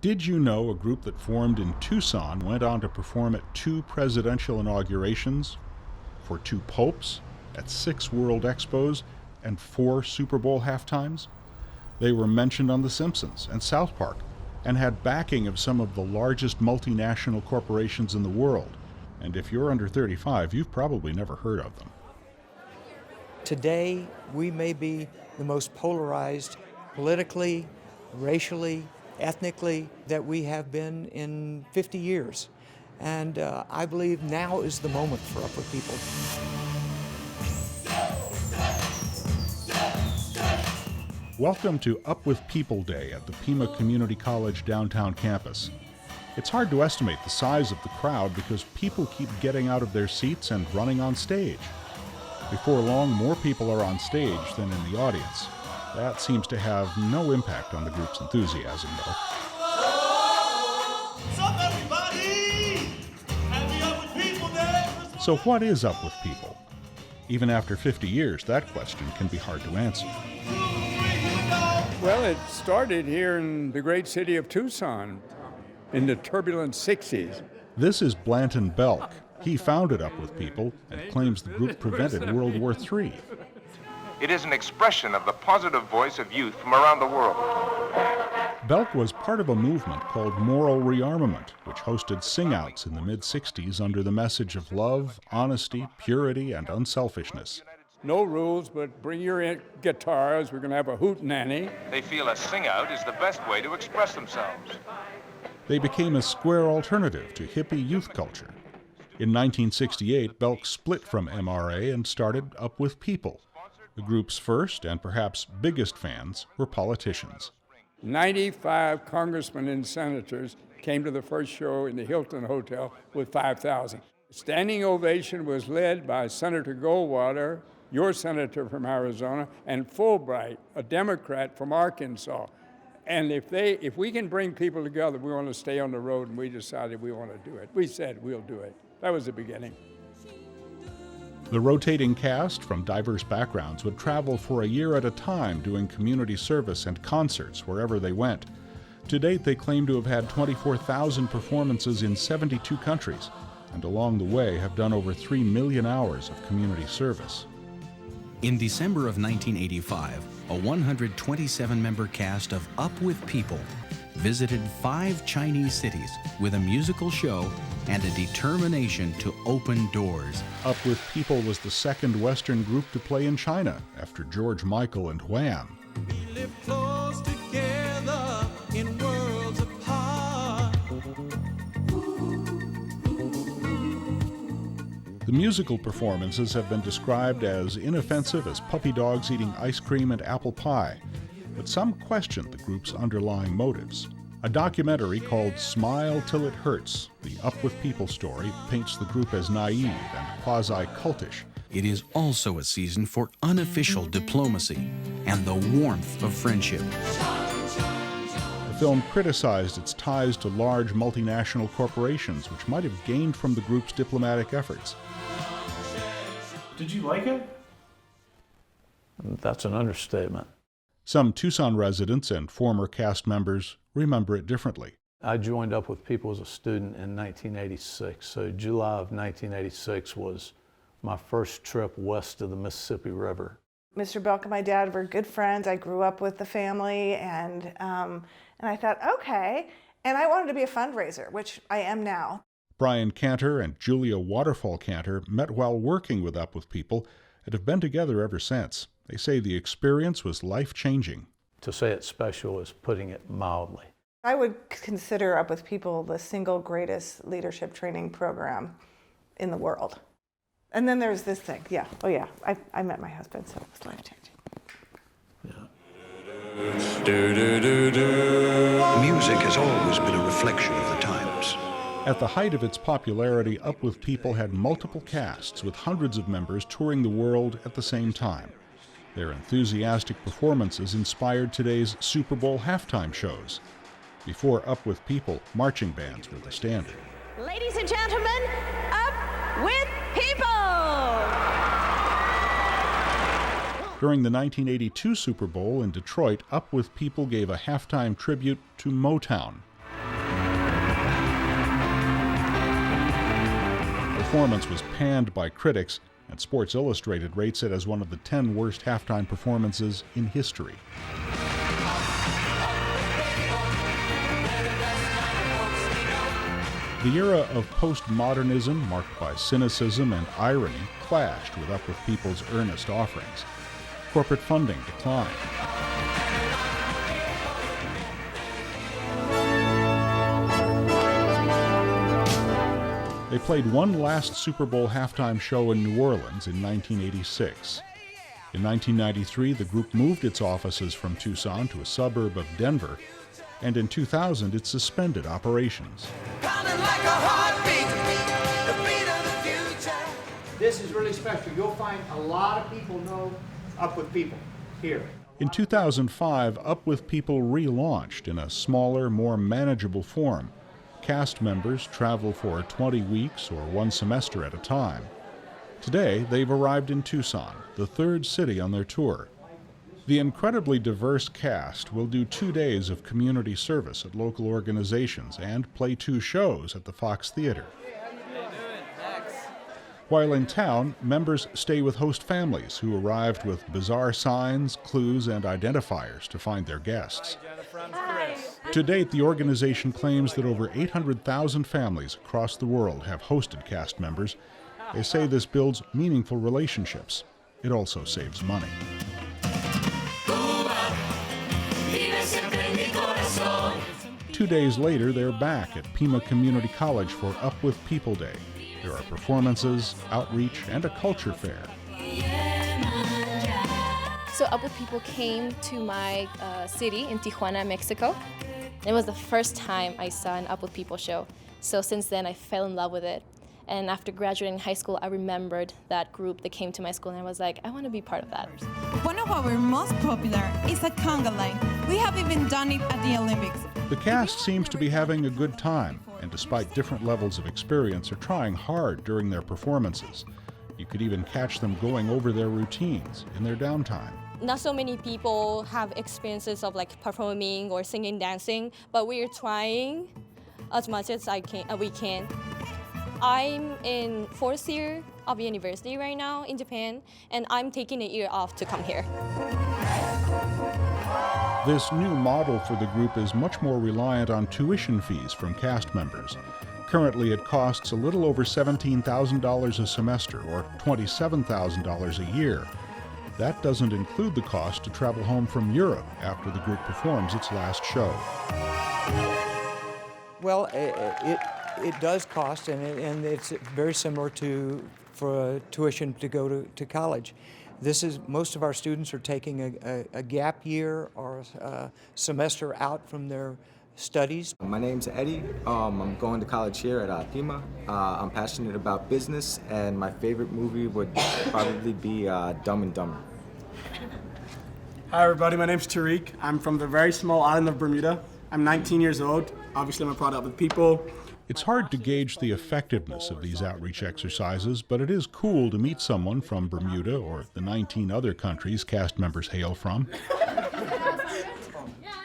Did you know a group that formed in Tucson went on to perform at 2 presidential inaugurations, for 2 popes, at 6 World Expos, and 4 Super Bowl halftimes? They were mentioned on The Simpsons and South Park, and had backing of some of the largest multinational corporations in the world. And if you're under 35, you've probably never heard of them. Today, we may be the most polarized politically, racially, ethnically that we have been in 50 years. And I believe now is the moment for Up With People. Welcome to Up With People Day at the Pima Community College downtown campus. It's hard to estimate the size of the crowd because people keep getting out of their seats and running on stage. Before long, more people are on stage than in the audience. That seems to have no impact on the group's enthusiasm, though. So what is Up With People? Even after 50 years, that question can be hard to answer. Well, it started here in the great city of Tucson in the turbulent 60s. This is Blanton Belk. He founded Up With People and claims the group prevented World War III. It is an expression of the positive voice of youth from around the world. Belk was part of a movement called Moral Rearmament, which hosted sing-outs in the mid-60s under the message of love, honesty, purity, and unselfishness. No rules, but bring your guitars. We're going to have a hootenanny. They feel a sing-out is the best way to express themselves. They became a square alternative to hippie youth culture. In 1968, Belk split from MRA and started Up With People. The group's first and perhaps biggest fans were politicians. 95 congressmen and senators came to the first show in the Hilton Hotel with 5,000. Standing ovation was led by Senator Goldwater, your senator from Arizona, and Fulbright, a Democrat from Arkansas. And if we can bring people together, we want to stay on the road, and we decided we want to do it. We said we'll do it. That was the beginning. The rotating cast from diverse backgrounds would travel for a year at a time doing community service and concerts wherever they went. To date, they claim to have had 24,000 performances in 72 countries, and along the way have done over 3 million hours of community service. In December of 1985, a 127-member cast of Up With People visited 5 Chinese cities with a musical show and a determination to open doors. Up With People was the second Western group to play in China after George Michael and Wham. We live close together in worlds apart. The musical performances have been described as inoffensive as puppy dogs eating ice cream and apple pie, but some question the group's underlying motives. A documentary called Smile Till It Hurts, the Up With People story, paints the group as naive and quasi-cultish. It is also a season for unofficial diplomacy and the warmth of friendship. The film criticized its ties to large multinational corporations, which might have gained from the group's diplomatic efforts. Did you like it? That's an understatement. Some Tucson residents and former cast members remember it differently. I joined Up With People as a student in 1986, so July of 1986 was my first trip west of the Mississippi River. Mr. Belk and my dad were good friends. I grew up with the family, and I thought, okay. And I wanted to be a fundraiser, which I am now. Brian Cantor and Julia Waterfall Cantor met while working with Up With People and have been together ever since. They say the experience was life-changing. To say it's special is putting it mildly. I would consider Up With People the single greatest leadership training program in the world. And then there's this thing, yeah, oh yeah, I met my husband, so it was life-changing. Music has always been a reflection of the times. At the height of its popularity, Up With People had multiple casts with hundreds of members touring the world at the same time. Their enthusiastic performances inspired today's Super Bowl halftime shows. Before Up With People, marching bands were the standard. Ladies and gentlemen, Up With People! During the 1982 Super Bowl in Detroit, Up With People gave a halftime tribute to Motown. performance was panned by critics, and Sports Illustrated rates it as one of the 10 worst halftime performances in history. The era of postmodernism, marked by cynicism and irony, clashed with Up With People's earnest offerings. Corporate funding declined. They played one last Super Bowl halftime show in New Orleans in 1986. In 1993, the group moved its offices from Tucson to a suburb of Denver, and in 2000 it suspended operations. This is really special. You'll find a lot of people know Up With People here. In 2005, Up With People relaunched in a smaller, more manageable form. Cast members travel for 20 weeks or one semester at a time. Today, they've arrived in Tucson, the third city on their tour. The incredibly diverse cast will do 2 days of community service at local organizations and play 2 shows at the Fox Theater. While in town, members stay with host families who arrived with bizarre signs, clues, and identifiers to find their guests. To date, the organization claims that over 800,000 families across the world have hosted cast members. They say this builds meaningful relationships. It also saves money. 2 days later, they're back at Pima Community College for Up With People Day. There are performances, outreach, and a culture fair. So Up With People came to my city in Tijuana, Mexico. It was the first time I saw an Up With People show. So since then, I fell in love with it. And after graduating high school, I remembered that group that came to my school, and I was like, I want to be part of that. One of our most popular is a conga line. We have even done it at the Olympics. The cast seems to be having a good time, and despite different levels of experience, are trying hard during their performances. You could even catch them going over their routines in their downtime. Not so many people have experiences of like performing or singing, dancing, but we are trying as much as we can. I'm in 4th year of university right now in Japan, and I'm taking a year off to come here. This new model for the group is much more reliant on tuition fees from cast members. Currently, it costs a little over $17,000 a semester, or $27,000 a year. That doesn't include the cost to travel home from Europe after the group performs its last show. Well, it does cost, and it's very similar to for tuition to go to college. Most of our students are taking a gap year or a semester out from their studies. My name's Eddie. I'm going to college here at Pima. I'm passionate about business, and my favorite movie would probably be Dumb and Dumber. Hi everybody, my name's Tariq. I'm from the very small island of Bermuda. I'm 19 years old. Obviously I'm a product of people. It's hard to gauge the effectiveness of these outreach exercises, but it is cool to meet someone from Bermuda or the 19 other countries cast members hail from.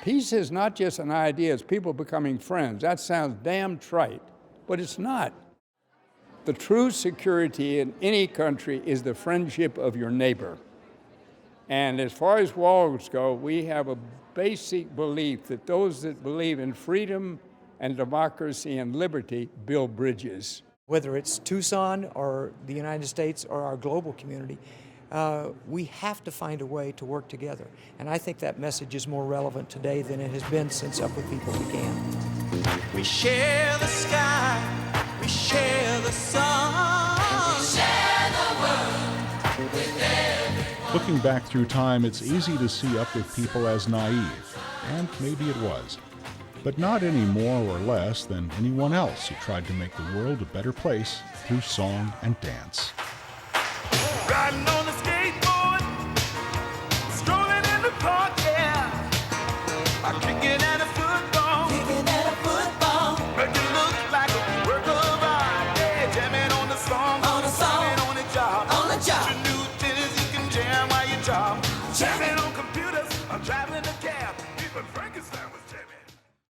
Peace is not just an idea, it's people becoming friends. That sounds damn trite, but it's not. The true security in any country is the friendship of your neighbor. And as far as walls go, we have a basic belief that those that believe in freedom and democracy and liberty build bridges. Whether it's Tucson or the United States or our global community, we have to find a way to work together. And I think that message is more relevant today than it has been since Up With People began. We share the sky, we share the sun, we share the world with everyone. Looking back through time, it's easy to see Up With People as naive, and maybe it was. But not any more or less than anyone else who tried to make the world a better place through song and dance. Riding on a skateboard, strolling in the park, yeah. I'm kicking out